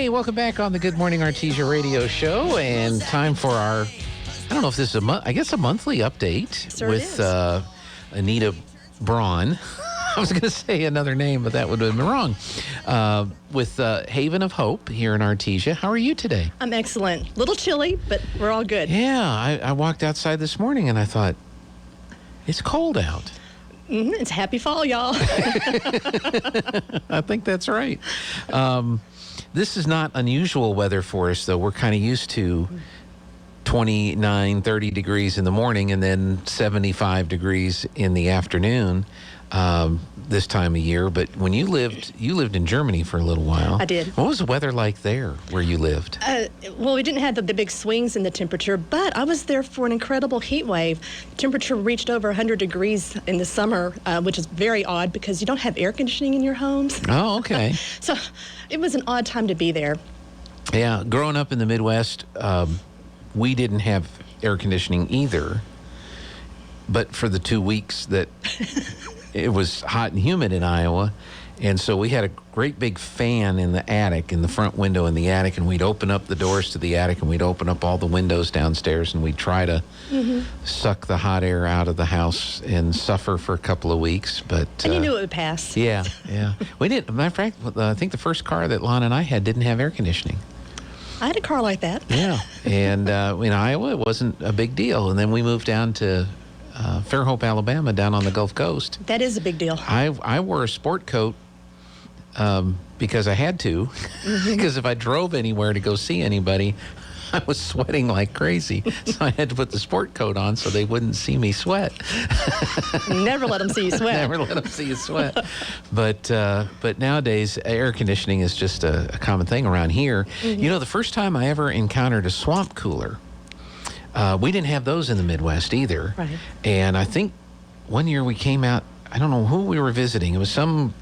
Hey, welcome back on the Good Morning Artesia radio show, and time for our, I don't know if this is a monthly update with Anita Braun. I was going to say another name, but that would have been wrong. With Haven of Hope here in Artesia. How are you today? I'm excellent. Little chilly, but we're all good. Yeah, I walked outside this morning and I thought, it's cold out. It's happy fall, y'all. I think that's right. This is not unusual weather for us, though. We're kind of used to 29, 30 degrees in the morning and then 75 degrees in the afternoon this time of year. But when you lived in Germany for a little while. I did. What was the weather like there where you lived? Well, we didn't have the big swings in the temperature, but I was there for an incredible heat wave. The temperature reached over 100 degrees in the summer, which is very odd because you don't have air conditioning in your homes. Oh, okay. So it was an odd time to be there. Yeah, growing up in the Midwest, we didn't have air conditioning either. But for the 2 weeks that it was hot and humid in Iowa, and so we had a great big fan in the attic, in the front window in the attic, and we'd open up the doors to the attic and we'd open up all the windows downstairs and we'd try to suck the hot air out of the house and suffer for a couple of weeks. But and you knew it would pass. Yeah. We did. Matter of fact, I think the first car that Lon and I had didn't have air conditioning. I had a car like that. Yeah, and in Iowa it wasn't a big deal, and then we moved down to Fairhope, Alabama, down on the Gulf Coast. That is a big deal. I wore a sport coat because I had to, because if I drove anywhere to go see anybody, I was sweating like crazy. So I had to put the sport coat on so they wouldn't see me sweat. Never let them see you sweat. Never let them see you sweat. But nowadays, air conditioning is just a common thing around here. You know, the first time I ever encountered a swamp cooler, we didn't have those in the Midwest either. Right. And I think one year we came out, I don't know who we were visiting. It was some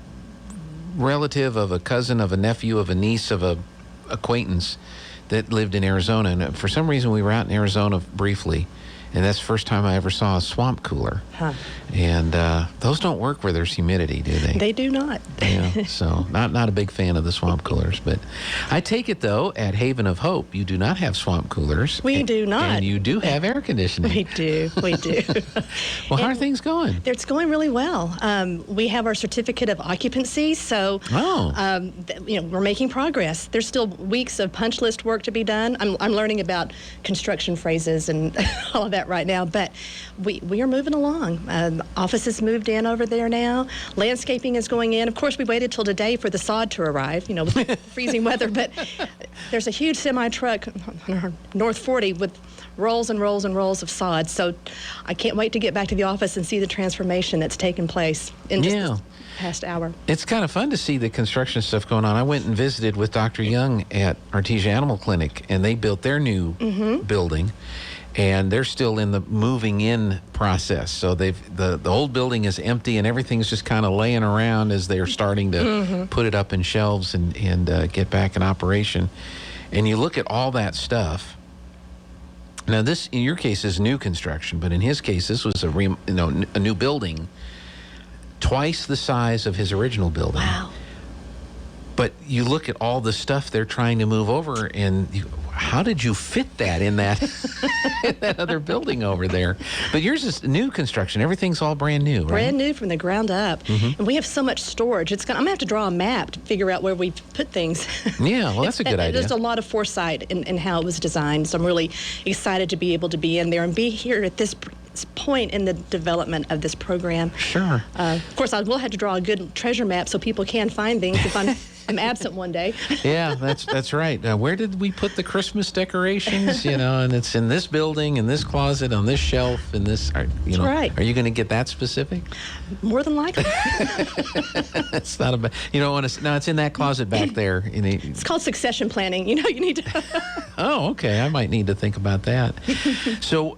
relative of a cousin of a nephew of a niece of a acquaintance that lived in Arizona. And for some reason we were out in Arizona briefly. And that's the first time I ever saw a swamp cooler. Huh. And those don't work where there's humidity, do they? They do not. Yeah, so not a big fan of the swamp coolers. But I take it, though, at Haven of Hope, you do not have swamp coolers. We do not. And you do have air conditioning. We do. Well, how are things going? It's going really well. We have our certificate of occupancy, so we're making progress. There's still weeks of punch list work to be done. I'm learning about construction phrases and all of that right now, but we are moving along. Offices moved in over there now. Landscaping is going in. Of course, we waited till today for the sod to arrive, with freezing weather, but there's a huge semi-truck on our North 40 with rolls and rolls and rolls of sod. So I can't wait to get back to the office and see the transformation that's taken place in just this past hour. It's kind of fun to see the construction stuff going on. I went and visited with Dr. Young at Artesia Animal Clinic, and they built their new building. And they're still in the moving in process. So the old building is empty and everything's just kind of laying around as they're starting to put it up in shelves and get back in operation. And you look at all that stuff. Now this, in your case, is new construction, but in his case, this was a new building, twice the size of his original building. Wow. But you look at all the stuff they're trying to move over, and how did you fit that in that in that other building over there? But yours is new construction. Everything's all brand new, right? Brand new from the ground up. And we have so much storage. I'm going to have to draw a map to figure out where we put things. Yeah, well, that's a good idea. There's a lot of foresight in how it was designed. So I'm really excited to be able to be in there and be here at this point in the development of this program. Sure. Of course, I will have to draw a good treasure map so people can find things if I'm absent one day. Yeah, that's right. Where did we put the Christmas decorations? And it's in this building, in this closet, on this shelf, in this. That's right. Are you going to get that specific? More than likely. It's not a bad. You don't want to. No, it's in that closet back there. It's called succession planning. You need to. Oh, okay. I might need to think about that. So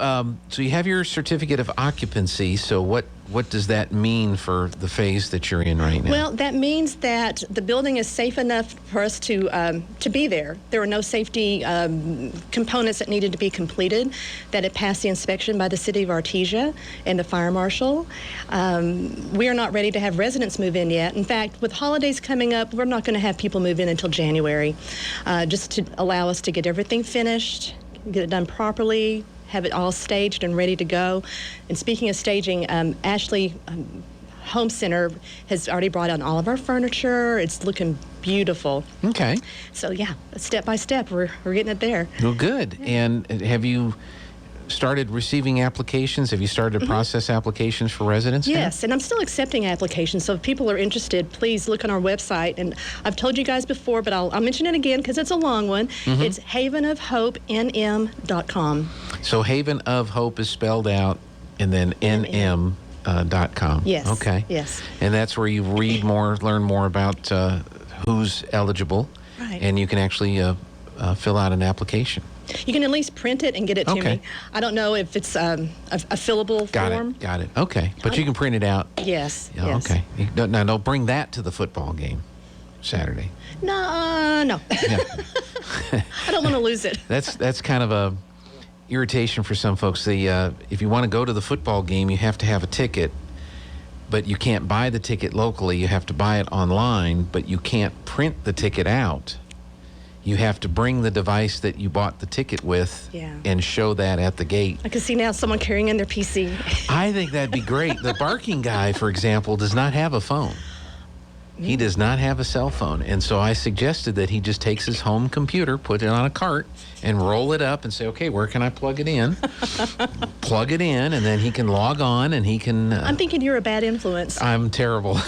you have your certificate of occupancy. So what does that mean for the phase that you're in right now? Well, that means that the building is safe enough for us to be there. There were no safety components that needed to be completed, that it passed the inspection by the city of Artesia and the fire marshal. We are not ready to have residents move in yet. In fact, with holidays coming up, we're not going to have people move in until January, just to allow us to get everything finished, get it done properly, have it all staged and ready to go. And speaking of staging, Ashley Home Center has already brought out all of our furniture. It's looking beautiful. Okay. So yeah, step by step, we're getting it there. Well, good. And have you started receiving applications? Have you started to process applications for residents now? Yes, and I'm still accepting applications. So if people are interested, please look on our website. And I've told you guys before, but I'll mention it again because it's a long one. It's havenofhopenm.com. So Haven of Hope is spelled out, and then nm.com. Yes. Okay. Yes. And that's where you read more, learn more about who's eligible. Right. And you can actually fill out an application. You can at least print it and get it to me. I don't know if it's a fillable form. Got it. Okay. But you can print it out. Yes. Yeah, yes. Okay. Now, don't bring that to the football game Saturday. No. Yeah. I don't want to lose it. That's kind of a irritation for some folks. If you want to go to the football game, you have to have a ticket, but you can't buy the ticket locally. You have to buy it online, but you can't print the ticket out. You have to bring the device that you bought the ticket with and show that at the gate. I can see now someone carrying in their PC. I think that'd be great. The barking guy, for example, does not have a phone. He does not have a cell phone. And so I suggested that he just takes his home computer, put it on a cart, and roll it up and say, okay, where can I plug it in? Plug it in, and then he can log on and he can... I'm thinking you're a bad influence. I'm terrible.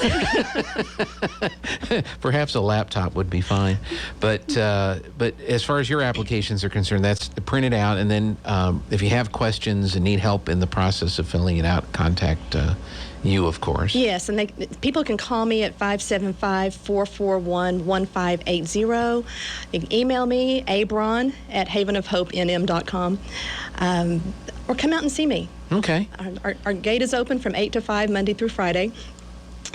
Perhaps a laptop would be fine. But as far as your applications are concerned, that's printed out. And then if you have questions and need help in the process of filling it out, contact you, of course. Yes, and people can call me at 575-441-1580. They can email me, Braun at havenofhopenm.com, or come out and see me. Okay. Our gate is open from 8 to 5, Monday through Friday.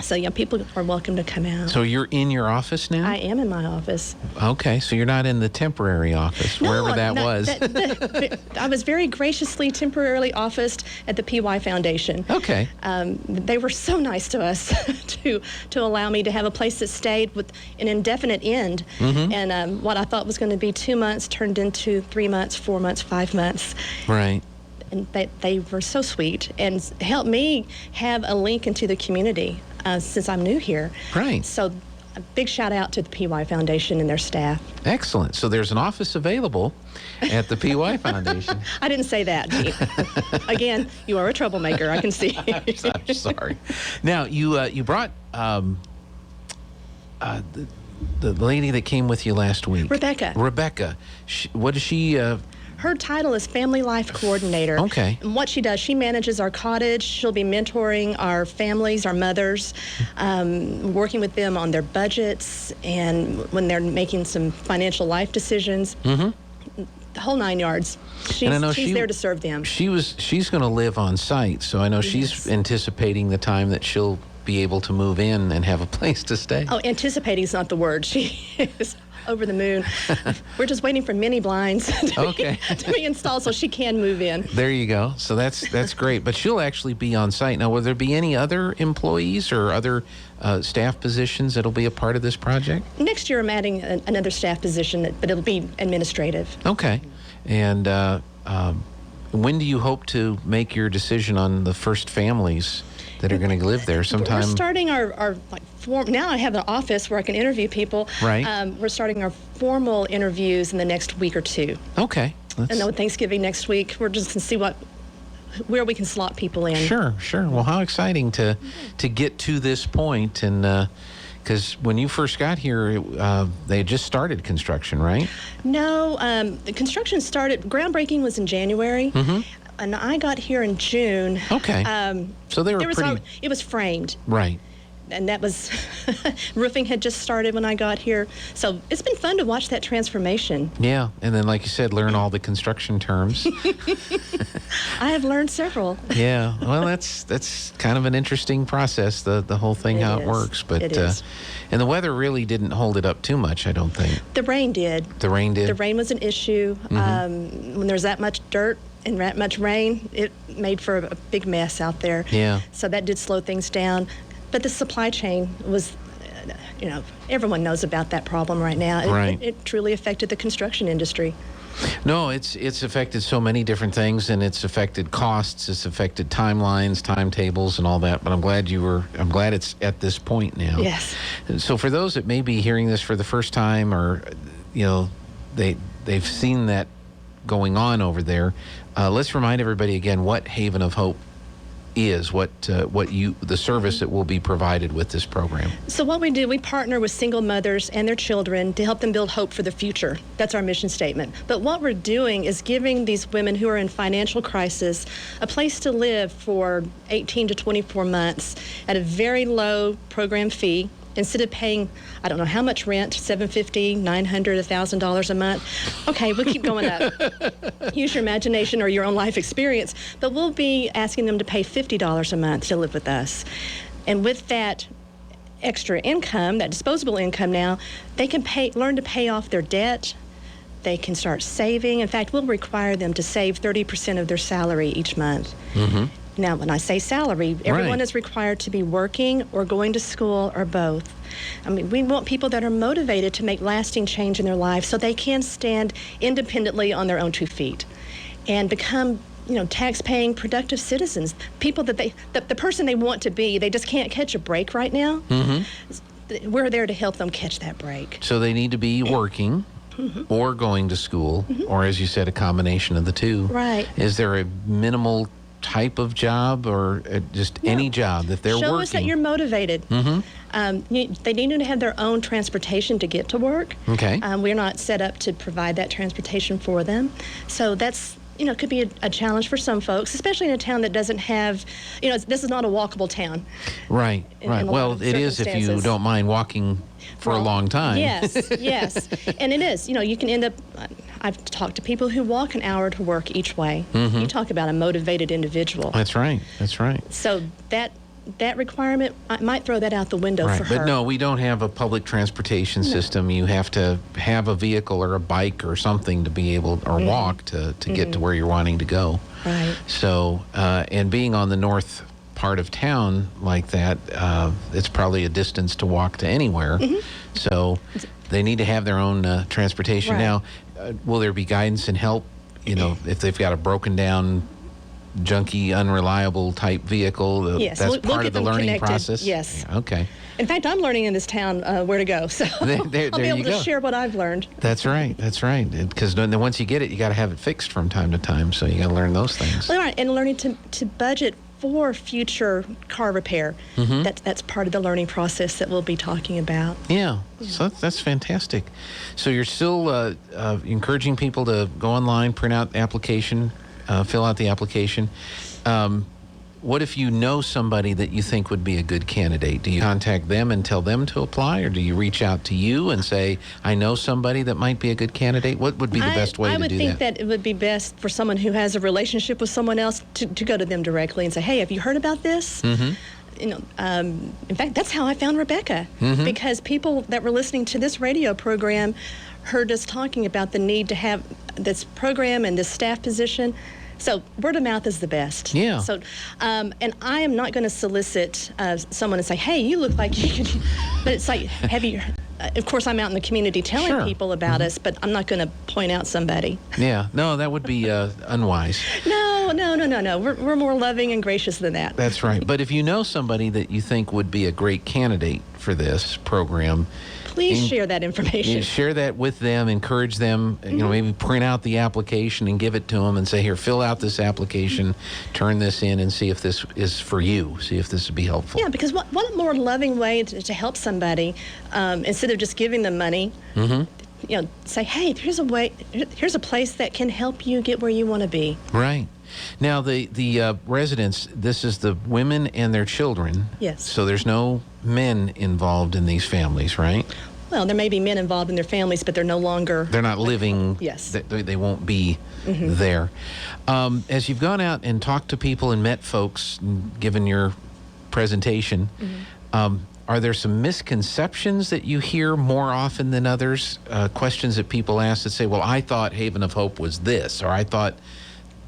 So, yeah, people are welcome to come out. So you're in your office now? I am in my office. Okay, so you're not in the temporary office, wherever that was. I was very graciously temporarily officed at the PY Foundation. Okay. They were so nice to us to allow me to have a place that stayed with an indefinite end. And what I thought was going to be 2 months turned into 3 months, 4 months, 5 months. Right. And they were so sweet and helped me have a link into the community since I'm new here. Right. So a big shout out to the PY Foundation and their staff. Excellent. So there's an office available at the PY Foundation. I didn't say that, Gene. Again, you are a troublemaker, I can see. I'm sorry. Now, you brought the lady that came with you last week. Rebecca. What does she... Her title is Family Life Coordinator. Okay. And what she does, she manages our cottage. She'll be mentoring our families, our mothers, working with them on their budgets and when they're making some financial life decisions. The whole 9 yards. She's there to serve them. She's going to live on site, so I know she's anticipating the time that she'll be able to move in and have a place to stay. Oh, anticipating is not the word. She is over the moon. We're just waiting for mini blinds to be installed so she can move in. There you go. So that's great. But she'll actually be on site. Now, will there be any other employees or other staff positions that'll be a part of this project? Next year, I'm adding another staff position, but it'll be administrative. Okay. And when do you hope to make your decision on the first families that are going to live there? Sometime. We're starting our form. Now I have an office where I can interview people. Right. We're starting our formal interviews in the next week or two. Okay. And then with Thanksgiving next week, we're just going to see where we can slot people in. Sure. Well, how exciting to get to this point. And because when you first got here, they had just started construction, right? No, the construction started, groundbreaking was in January. And I got here in June. Okay. So they were it was framed. Right. And that was, roofing had just started when I got here. So it's been fun to watch that transformation. Yeah. And then, like you said, learn all the construction terms. I have learned several. Yeah, well, that's kind of an interesting process, the whole thing, how it works. But it is. And the weather really didn't hold it up too much, I don't think. The rain did. The rain did? The rain was an issue. When there's that much dirt and that much rain, it made for a big mess out there. Yeah. So that did slow things down. But the supply chain was, everyone knows about that problem right now. Right. It truly affected the construction industry. No, it's affected so many different things, and it's affected costs, it's affected timelines, timetables, and all that. But I'm glad it's at this point now. Yes. So for those that may be hearing this for the first time, or they've seen that going on over there, let's remind everybody again what Haven of Hope is, the service that will be provided with this program. So what we do, we partner with single mothers and their children to help them build hope for the future. That's our mission statement. But what we're doing is giving these women who are in financial crisis a place to live for 18 to 24 months at a very low program fee. Instead of paying, I don't know how much rent, $750, $900, $1,000 a month. Okay, we'll keep going up. Use your imagination or your own life experience. But we'll be asking them to pay $50 a month to live with us. And with that extra income, that disposable income now, they can learn to pay off their debt. They can start saving. In fact, we'll require them to save 30% of their salary each month. Mm-hmm. Now, when I say salary, everyone is required to be working or going to school or both. I mean, we want people that are motivated to make lasting change in their life so they can stand independently on their own 2 feet and become, tax-paying, productive citizens. People that the person they want to be, they just can't catch a break right now. Mm-hmm. We're there to help them catch that break. So they need to be working. Mm-hmm. Or going to school, mm-hmm. or as you said, a combination of the two. Right. Is there a minimal type of job or just any job that they're working? Show us that you're motivated. Mm-hmm. They need to have their own transportation to get to work. Okay. We're not set up to provide that transportation for them. So that's, could be a challenge for some folks, especially in a town that doesn't have, this is not a walkable town. Right, right. Well, it is if you don't mind walking for a long time. Yes, yes. And it is. You can end up, I've talked to people who walk an hour to work each way. Mm-hmm. You talk about a motivated individual. That's right, that's right. So that requirement, I might throw that out the window for her. But no, we don't have a public transportation system. You have to have a vehicle or a bike or something to be able, or walk to get to where you're wanting to go. Right. So, and being on the north part of town like that, it's probably a distance to walk to anywhere. Mm-hmm. So they need to have their own transportation. Right. Now, will there be guidance and help, if they've got a broken down, junky, unreliable type vehicle? Yes, that's we'll part of the learning connected. process? Yes. Yeah, okay. In fact, I'm learning in this town where to go, so I'll be able to share what I've learned. That's right. That's right. Because once you get it, you got to have it fixed from time to time. So you got to learn those things. All right, and learning to budget for future car repair. Mm-hmm. That's part of the learning process that we'll be talking about. Yeah. So that's fantastic. So you're still encouraging people to go online, print out the application, fill out the application. What if you know somebody that you think would be a good candidate? Do you contact them and tell them to apply, or do you reach out to you and say, I know somebody that might be a good candidate? What would be the best way to do that? I would think that it would be best for someone who has a relationship with someone else to go to them directly and say, hey, have you heard about this? Mm-hmm. In fact, that's how I found Rebecca, mm-hmm. because people that were listening to this radio program heard us talking about the need to have this program and this staff position. So word of mouth is the best. Yeah. So, and I am not going to solicit someone and say, hey, you look like you could, but it's like, have you, of course, I'm out in the community telling people about us, but I'm not going to point out somebody. Yeah. No, that would be unwise. No. We're more loving and gracious than that. That's right. But if you know somebody that you think would be a great candidate for this program, please share that information. Share that with them, encourage them, mm-hmm. Maybe print out the application and give it to them and say, here, fill out this application, turn this in and see if this is for you, see if this would be helpful. Yeah, because what more loving way to help somebody instead of just giving them money, mm-hmm. Say, hey, here's a place that can help you get where you want to be. Right. Now, the residents, this is the women and their children. Yes. So there's no men involved in these families, right? well, there may be men involved in their families, but they're no longer. They're not living. Yes. They won't be there. As you've gone out and talked to people and met folks, and given your presentation, are there some misconceptions that you hear more often than others? Questions that people ask that say, well, I thought Haven of Hope was this, or I thought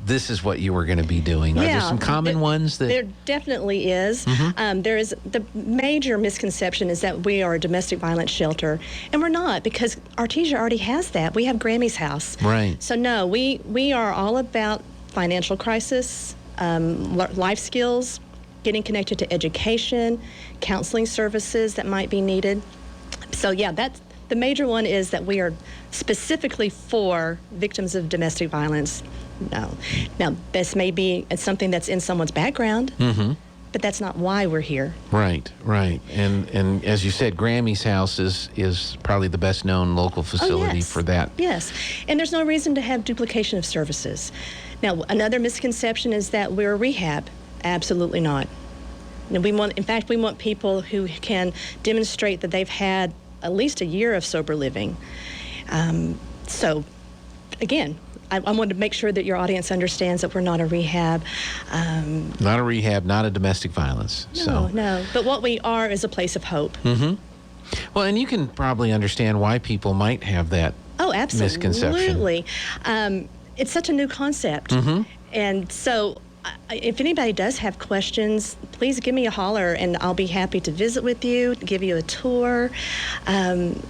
this is what you were going to be doing. Are there some common ones that... There definitely is. There is the major misconception is that we are a domestic violence shelter, and we're not, because Artesia already has that. We have Grammy's house. Right. So no, we are all about financial crisis, life skills, getting connected to education, counseling services that might be needed. So yeah, that's the major one, is that we are specifically for victims of domestic violence. No. Now, this may be something that's in someone's background, but that's not why we're here. Right. And as you said, Grammy's house is probably the best known local facility for that. Yes, and there's no reason to have duplication of services. Now, another misconception is that we're a rehab. Absolutely not. We want people who can demonstrate that they've had at least a year of sober living. So, again, I want to make sure that your audience understands that we're not a rehab. Not a rehab, not a domestic violence. No. But what we are is a place of hope. Well, and you can probably understand why people might have that misconception. Absolutely. It's such a new concept. And so if anybody does have questions, please give me a holler, and I'll be happy to visit with you, give you a tour.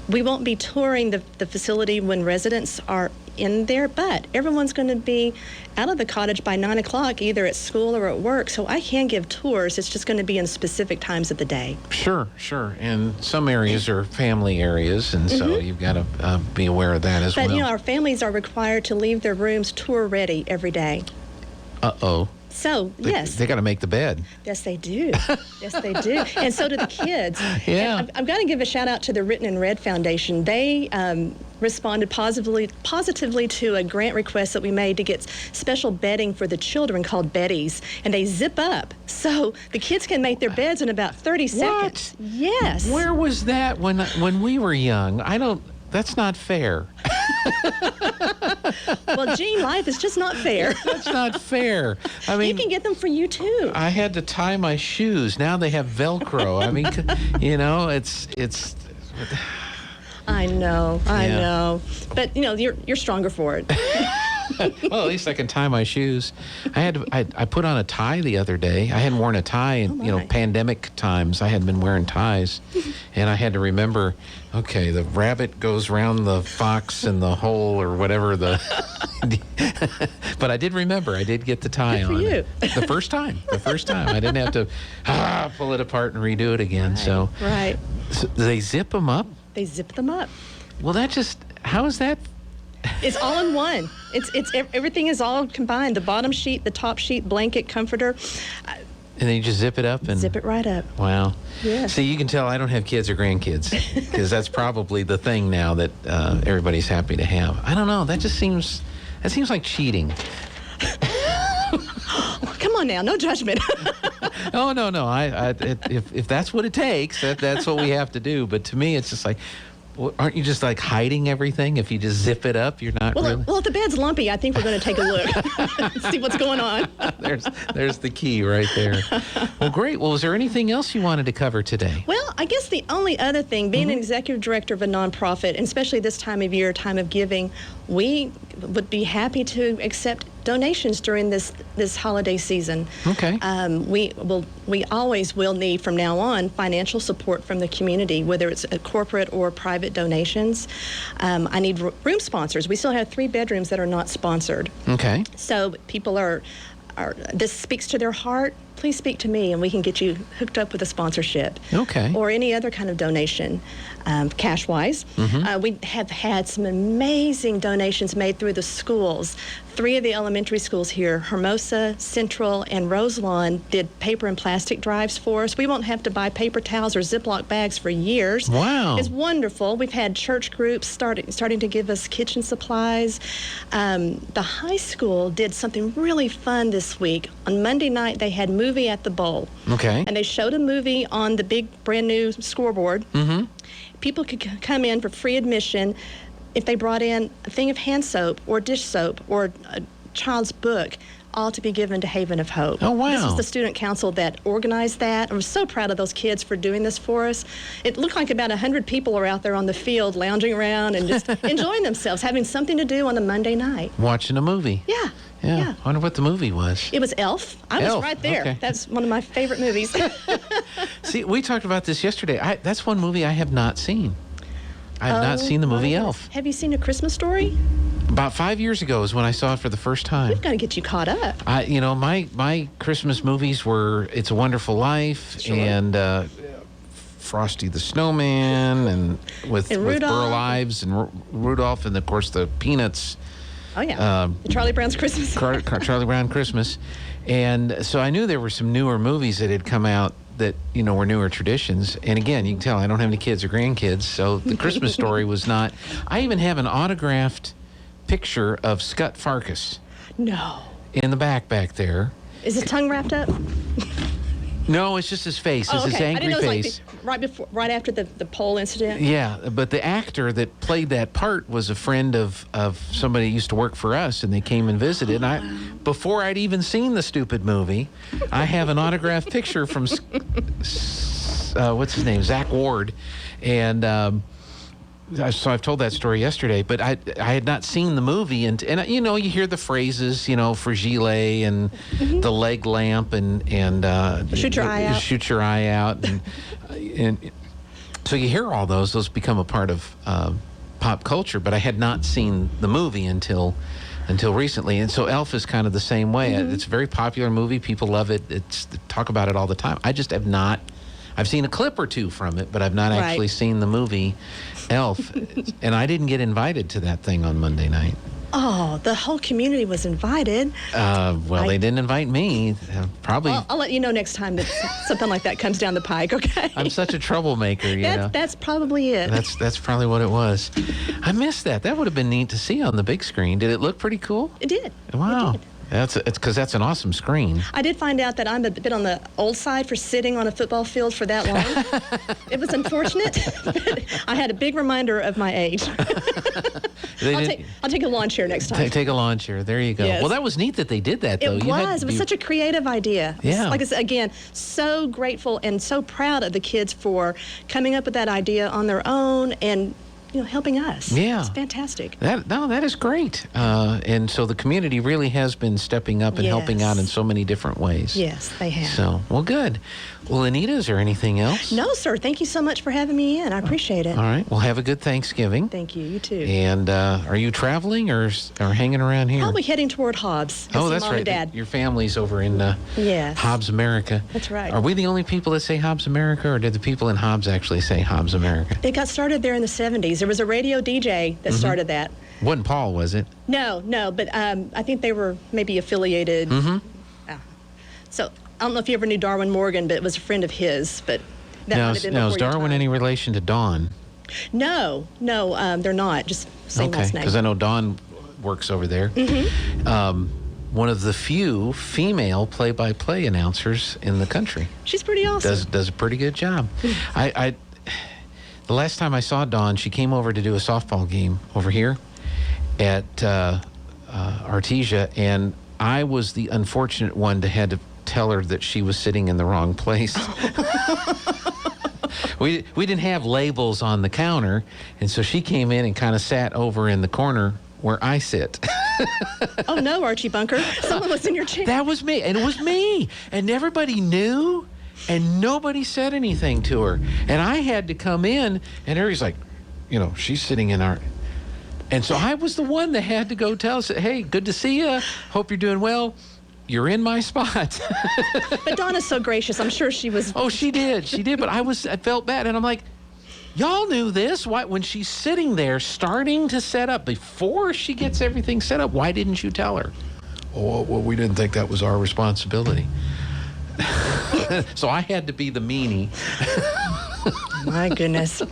We won't be touring the facility when residents are in there, but everyone's going to be out of the cottage by 9 o'clock, either at school or at work, so I can give tours. It's just going to be in specific times of the day. Sure. And some areas are family areas, and so you've got to be aware of that as well. But, our families are required to leave their rooms tour-ready every day. Uh-oh. So, yes. They got to make the bed. Yes, they do. Yes, they do. And so do the kids. Yeah. And I've got to give a shout out to the Written in Red Foundation. They responded positively to a grant request that we made to get special bedding for the children called Betties. And they zip up. So the kids can make their beds in about 30 seconds. What? Yes. Where was that when we were young? That's not fair. Well, Gene, life is just not fair. That's not fair. I mean, you can get them for you too. I had to tie my shoes. Now they have Velcro. I mean, it's. I know. But you're stronger for it. Well, at least I can tie my shoes. I put on a tie the other day. I hadn't worn a tie in pandemic times. I hadn't been wearing ties, and I had to remember. Okay, the rabbit goes round the fox in the hole, or whatever the. But I did remember. I did get the tie Good for on. You. The first time. I didn't have to pull it apart and redo it again. Right. So they zip them up. They zip them up. Well, how is that? It's all in one. It's everything is all combined. The bottom sheet, the top sheet, blanket, comforter. And then you just zip it up and zip it right up. Wow. Yeah. See, you can tell I don't have kids or grandkids, because that's probably the thing now that everybody's happy to have. I don't know. That seems like cheating. Come on now, no judgment. Oh no. If that's what it takes, that's what we have to do. But to me, it's just like, aren't you just like hiding everything? If you just zip it up, you're not really... Well, if the bed's lumpy, I think we're going to take a look and see what's going on. There's the key right there. Well, great. Well, was there anything else you wanted to cover today? Well, I guess the only other thing, being an executive director of a nonprofit, and especially this time of year, time of giving, we would be happy to accept donations during this holiday season. Okay. We always will need from now on financial support from the community, whether it's a corporate or private donations. I need room sponsors. We still have 3 bedrooms that are not sponsored. Okay. So people are this speaks to their heart. Please speak to me, and we can get you hooked up with a sponsorship. Okay. Or any other kind of donation, cash-wise. We have had some amazing donations made through the schools. 3 of the elementary schools here, Hermosa, Central, and Roselawn, did paper and plastic drives for us. We won't have to buy paper towels or Ziploc bags for years. Wow. It's wonderful. We've had church groups starting to give us kitchen supplies. The high school did something really fun this week. On Monday night, they had Movie at the Bowl. Okay. And they showed a movie on the big brand new scoreboard. People could come in for free admission if they brought in a thing of hand soap or dish soap or a child's book, all to be given to Haven of Hope. Oh, wow. This was the student council that organized that. I'm so proud of those kids for doing this for us. It looked like about 100 people are out there on the field lounging around and just enjoying themselves, having something to do on a Monday night. Watching a movie. Yeah. Yeah. I wonder what the movie was. It was Elf. I was Elf, right there. okay. That's one of my favorite movies. See, we talked about this yesterday. That's one movie I have not seen. I have not seen the movie Elf. Have you seen A Christmas Story? About 5 years ago is when I saw it for the first time. We've got to get you caught up. My Christmas movies were It's a Wonderful Life Sure. and Frosty the Snowman and with Burl Ives and Rudolph and, of course, the Peanuts. Oh, yeah. Charlie Brown's Christmas. Charlie Brown Christmas. And so I knew there were some newer movies that had come out that, were newer traditions. And again, you can tell I don't have any kids or grandkids, so the Christmas Story was not. I even have an autographed picture of Scut Farkas. No. In the back there. Is his tongue wrapped up? No, it's just his face. It's his angry face. Right after the pole incident? Yeah, but the actor that played that part was a friend of somebody who used to work for us, and they came and visited. And before I'd even seen the stupid movie, I have an autographed picture from, what's his name, Zach Ward. And so I've told that story yesterday, but I had not seen the movie. And you hear the phrases, fragile and the leg lamp and shoot your eye out. Shoot your eye out. And so you hear all those. Those become a part of pop culture, but I had not seen the movie until recently. And so Elf is kind of the same way. It's a very popular movie. People love it. They talk about it all the time. I just have not. I've seen a clip or two from it, but I've not actually seen the movie Elf. And I didn't get invited to that thing on Monday night. Oh, the whole community was invited. They didn't invite me. Probably. Well, I'll let you know next time that something like that comes down the pike, okay? I'm such a troublemaker, you know. That's probably it. That's probably what it was. I missed that. That would have been neat to see on the big screen. Did it look pretty cool? It did. Wow. It did. It's because that's an awesome screen. I did find out that I'm a bit on the old side for sitting on a football field for that long. It was unfortunate, but I had a big reminder of my age. I'll take a lawn chair next time. Take a lawn chair. There you go. Yes. Well, that was neat that they did that, though. It was such a creative idea. Yeah. Like I said, again, so grateful and so proud of the kids for coming up with that idea on their own and helping us. Yeah. It's fantastic. That is great. And so the community really has been stepping up and helping out in so many different ways. Yes, they have. So, well, good. Well, Anita, is there anything else? No, sir. Thank you so much for having me in. I appreciate it. All right. Well, have a good Thanksgiving. Thank you. You too. And are you traveling or hanging around here? Probably heading toward Hobbs. Oh, that's Mom right. And Dad. Your family's over in Yes. Hobbs, America. That's right. Are we the only people that say Hobbs, America, or did the people in Hobbs actually say Hobbs, America? It got started there in the 70s. There was a radio DJ that started that. Wasn't Paul, was it? No, but I think they were maybe affiliated. So I don't know if you ever knew Darwin Morgan, but it was a friend of his. But that might have been now, is before your Darwin time. any relation to Dawn? No, they're not. Just same last name. Because I know Dawn works over there. One of the few female play-by-play announcers in the country. She's pretty awesome. Does a pretty good job. The last time I saw Dawn, she came over to do a softball game over here at Artesia, and I was the unfortunate one to had to tell her that she was sitting in the wrong place. We didn't have labels on the counter, and so she came in and kind of sat over in the corner where I sit. Oh no, Archie Bunker! Someone was in your chair. That was me, and it was me, and everybody knew, and nobody said anything to her, and I had to come in, and everybody's like, she's sitting in our. And so I was the one that had to go tell us, hey, good to see you. Hope you're doing well. You're in my spot. But Donna's so gracious. I'm sure she was. Oh, she did. But I felt bad. And I'm like, y'all knew this. Why, when she's sitting there starting to set up, before she gets everything set up, why didn't you tell her? Oh, well, we didn't think that was our responsibility. So I had to be the meanie. My goodness.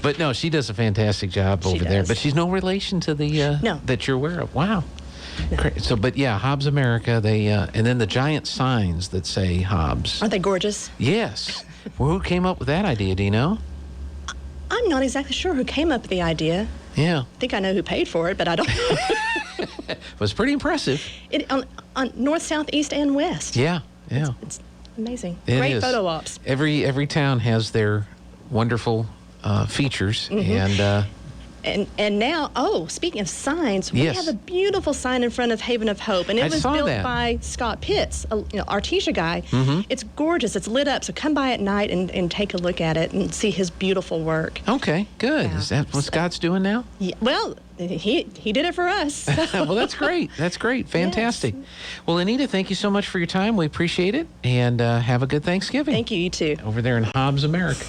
But no, she does a fantastic job over there. But she's no relation to the that you're aware of. Wow. No. So, but yeah, Hobbs America. They and then the giant signs that say Hobbs. Aren't they gorgeous? Yes. Well, who came up with that idea? Do you know? I'm not exactly sure who came up with the idea. Yeah. I think I know who paid for it, but I don't. It was pretty impressive. On north, south, east, and west. Yeah, yeah. It's amazing. It Great is. photo ops. Every town has their wonderful features, And now, speaking of signs, we Yes. have a beautiful sign in front of Haven of Hope, and it I was saw built that. by Scott Pitts, a Artesia guy. It's gorgeous. It's lit up, so come by at night and take a look at it and see his beautiful work. Okay, good. Yeah. Is that what Scott's doing now? Yeah, well, he did it for us. Well, that's great. That's great. Fantastic. Yes. Well, Anita, thank you so much for your time. We appreciate it, and have a good Thanksgiving. Thank you. You too. Over there in Hobbs, America.